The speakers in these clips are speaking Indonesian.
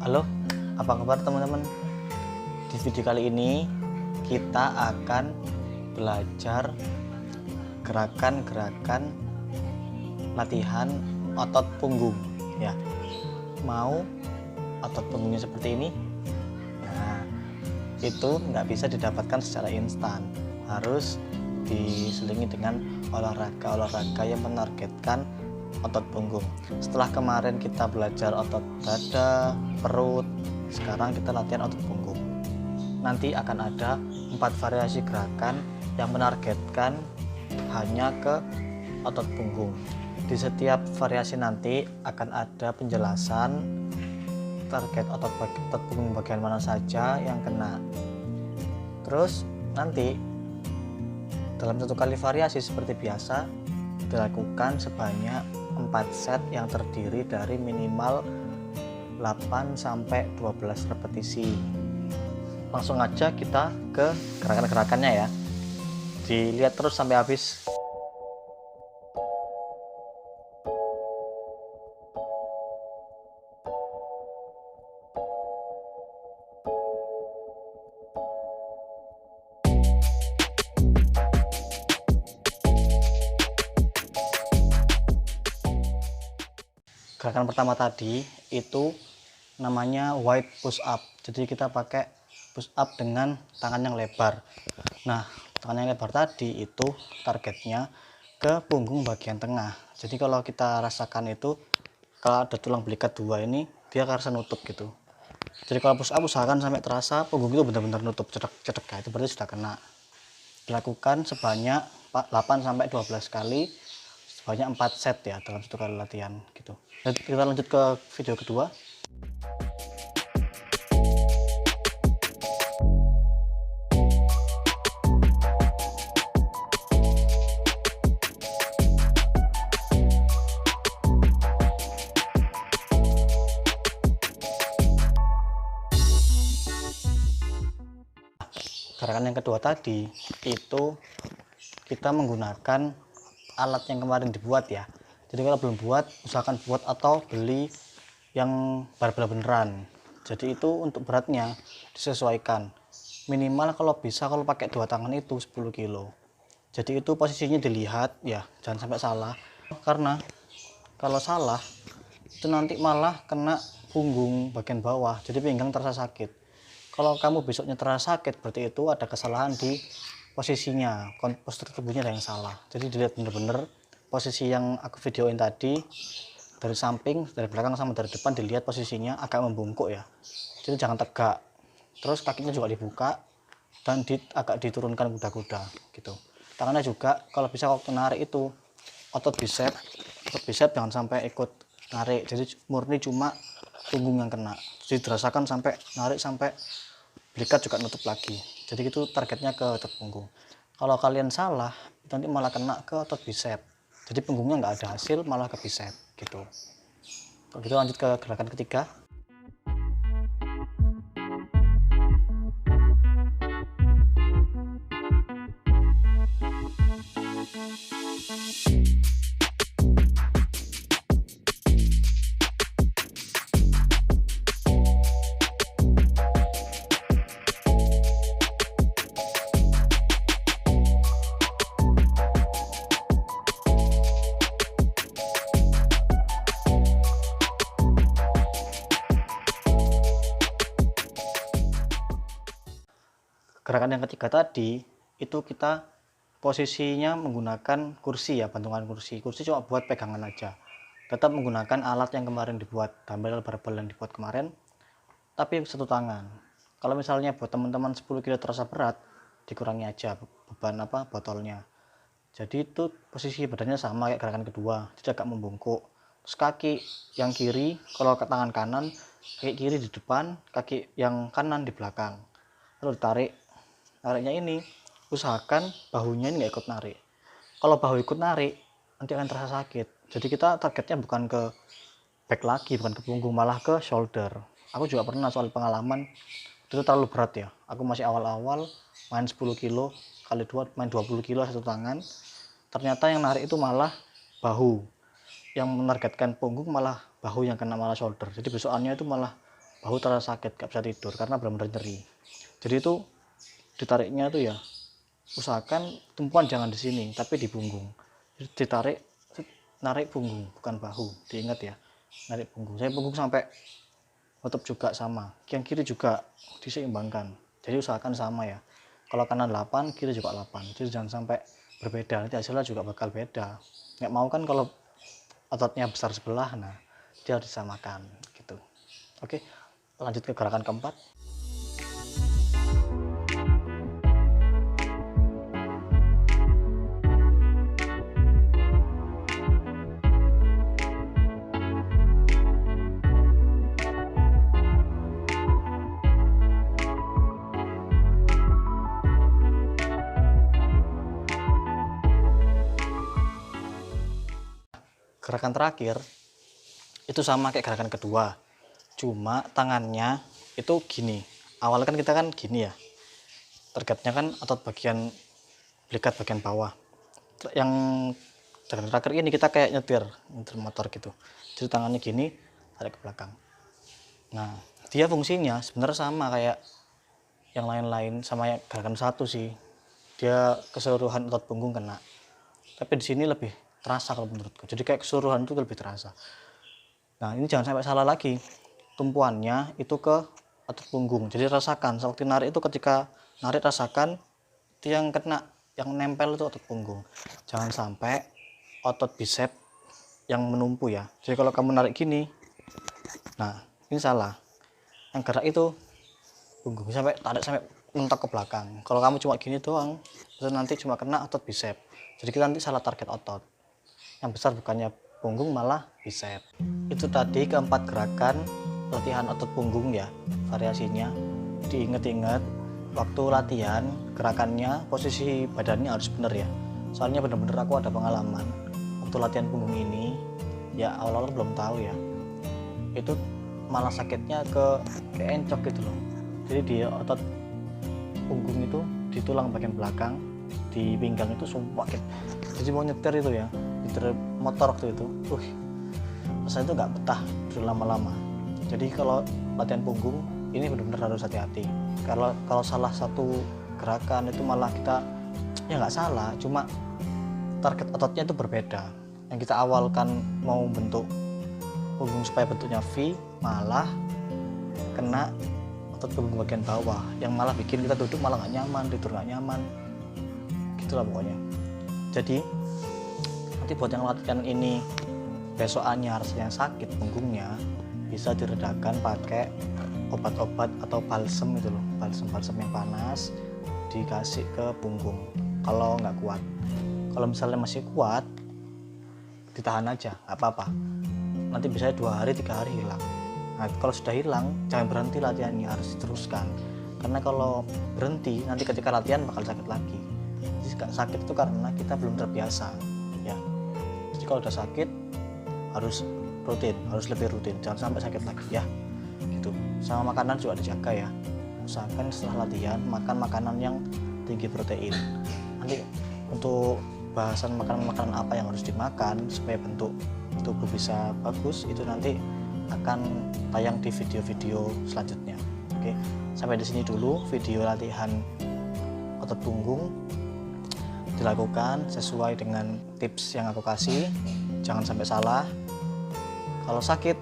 Halo, apa kabar teman-teman? Di video kali ini kita akan belajar gerakan-gerakan latihan otot punggung ya. Mau otot punggungnya seperti ini? Nah, itu nggak bisa didapatkan secara instan. Harus diselingi dengan olahraga-olahraga yang menargetkan otot punggung. Setelah kemarin kita belajar otot dada, perut, sekarang kita latihan otot punggung. Nanti akan ada 4 variasi gerakan yang menargetkan hanya ke otot punggung. Di setiap variasi nanti akan ada penjelasan target otot punggung bagian mana saja yang kena. Terus nanti dalam satu kali variasi seperti biasa dilakukan sebanyak 4 set yang terdiri dari minimal 8-12 repetisi. Langsung aja kita ke gerakan-gerakannya ya. Dilihat terus sampai habis. Gerakan pertama tadi itu namanya wide push up. Jadi kita pakai push up dengan tangan yang lebar. Nah, tangan yang lebar tadi itu targetnya ke punggung bagian tengah. Jadi kalau kita rasakan itu, kalau ada tulang belikat 2 ini, dia akan nutup gitu. Jadi kalau push up usahakan sampai terasa punggung itu benar-benar nutup, cedek ya, itu berarti sudah kena. Dilakukan sebanyak 8-12 kali, sebanyak 4 set ya dalam satu kali latihan gitu. Dan kita lanjut ke video kedua. Gerakan yang kedua tadi itu kita menggunakan alat yang kemarin dibuat ya. Jadi kalau belum buat, usahakan buat atau beli yang barbel beneran. Jadi itu untuk beratnya disesuaikan. Minimal kalau bisa, kalau pakai 2 tangan itu 10 kilo. Jadi itu posisinya dilihat ya, jangan sampai salah. Karena kalau salah itu nanti malah kena punggung bagian bawah, jadi pinggang terasa sakit. Kalau kamu besoknya terasa sakit, berarti itu ada kesalahan di posisinya, postur tubuhnya ada yang salah. Jadi dilihat bener-bener posisi yang aku videoin tadi, dari samping, dari belakang sama dari depan, dilihat posisinya agak membungkuk ya. Jadi jangan tegak. Terus kakinya juga dibuka dan agak diturunkan kuda-kuda gitu. Tangannya juga kalau bisa waktu narik itu otot bicep jangan sampai ikut narik. Jadi murni cuma punggung yang kena. Jadi dirasakan sampai narik sampai belikat juga nutup lagi. Jadi itu targetnya ke otot punggung. Kalau kalian salah, nanti malah kena ke otot bicep. Jadi punggungnya nggak ada hasil, malah ke bicep gitu. Kalau gitu lanjut ke gerakan ketiga. Gerakan yang ketiga tadi itu kita posisinya menggunakan kursi ya, bantungan kursi cuma buat pegangan aja. Tetap menggunakan alat yang kemarin dibuat, dumbbell barbel yang dibuat kemarin, tapi satu tangan. Kalau misalnya buat teman-teman 10 kilo terasa berat, dikurangi aja beban botolnya. Jadi itu posisi badannya sama kayak gerakan kedua, jadi agak membungkuk. Terus kaki yang kiri, kalau ke tangan kanan, kaki kiri di depan, kaki yang kanan di belakang. Lalu ditarik. Nariknya ini usahakan bahunya ini nggak ikut narik. Kalau bahu ikut narik nanti akan terasa sakit. Jadi kita targetnya bukan ke back lagi, bukan ke punggung, malah ke shoulder. Aku juga pernah soal pengalaman itu terlalu berat ya. Aku masih awal-awal main 10 kilo kali 2 main 20 kilo satu tangan. Ternyata yang narik itu malah bahu. Yang menargetkan punggung malah bahu yang kena malah shoulder. Jadi besokannya itu malah bahu terasa sakit, gak bisa tidur karena benar-benar nyeri. Jadi itu ditariknya tuh ya, usahakan tumpuan jangan di sini tapi di punggung. Jadi ditarik, narik punggung bukan bahu, diingat ya, narik punggung. Saya punggung sampai otot juga sama, yang kiri juga diseimbangkan, jadi usahakan sama ya. Kalau kanan 8, kiri juga 8, jadi jangan sampai berbeda, nanti hasilnya juga bakal beda. Nggak mau kan kalau ototnya besar sebelah, nah dia harus disamakan gitu. Oke, lanjut ke gerakan keempat. Gerakan terakhir itu sama kayak gerakan kedua, cuma tangannya itu gini. Awalnya kan kita kan gini ya, targetnya kan otot bagian belikat bagian bawah. Yang gerakan terakhir ini kita kayak nyetir motor gitu, jadi tangannya gini, tarik ke belakang. Nah, dia fungsinya sebenarnya sama kayak yang lain-lain, sama gerakan satu sih, dia keseluruhan otot punggung kena, tapi di sini lebih terasa kalau menurutku, jadi kayak keseluruhan itu lebih terasa. Nah, ini jangan sampai salah lagi, tumpuannya itu ke otot punggung, jadi rasakan waktu narik itu, ketika narik rasakan itu yang kena, yang nempel itu otot punggung, jangan sampai otot bicep yang menumpu ya. Jadi kalau kamu narik gini, nah ini salah, yang gerak itu punggung, sampai tarik sampai mentok ke belakang. Kalau kamu cuma gini doang, terus nanti cuma kena otot bicep, jadi kita nanti salah target otot yang besar, bukannya punggung malah bicep. Itu tadi keempat gerakan latihan otot punggung ya, variasinya diinget-inget waktu latihan. Gerakannya, posisi badannya harus bener ya, soalnya bener-bener aku ada pengalaman waktu latihan punggung ini ya, awal-awal belum tahu ya, itu malah sakitnya ke encok gitu loh. Jadi di otot punggung itu, di tulang bagian belakang, di pinggang itu sumpah sakit. Jadi mau nyetir itu ya, nyetir motor waktu itu, rasanya itu nggak betah lama-lama. Jadi kalau latihan punggung ini benar-benar harus hati-hati. Kalau salah satu gerakan itu malah kita, ya nggak salah, cuma target ototnya itu berbeda. Yang kita awalkan mau bentuk punggung supaya bentuknya V, malah kena otot punggung bagian bawah, yang malah bikin kita duduk malah nggak nyaman, tidur nggak nyaman, gitulah pokoknya. Jadi nanti buat yang latihan ini besokannya rasanya sakit punggungnya, bisa diredakan pakai obat-obat atau balsem itu loh, balsem yang panas dikasih ke punggung kalau nggak kuat. Kalau misalnya masih kuat, ditahan aja, nggak apa-apa, nanti bisa 2 hari 3 hari hilang. Nah, kalau sudah hilang jangan berhenti latihannya, harus diteruskan, karena kalau berhenti nanti ketika latihan bakal sakit lagi. Jadi sakit itu karena kita belum terbiasa ya. Jadi kalau udah sakit harus rutin, harus lebih rutin, jangan sampai sakit lagi ya gitu. Sama makanan juga dijaga ya, usahakan setelah latihan makan makanan yang tinggi protein. Nanti untuk bahasan makanan-makanan apa yang harus dimakan supaya bentuk tubuh bisa bagus, itu nanti akan tayang di video-video selanjutnya. Oke, sampai di sini dulu video latihan otot punggung. Dilakukan sesuai dengan tips yang aku kasih, jangan sampai salah. Kalau sakit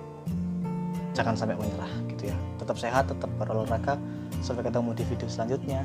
jangan sampai menyerah gitu ya, tetap sehat, tetap berolahraga. Sampai ketemu di video selanjutnya.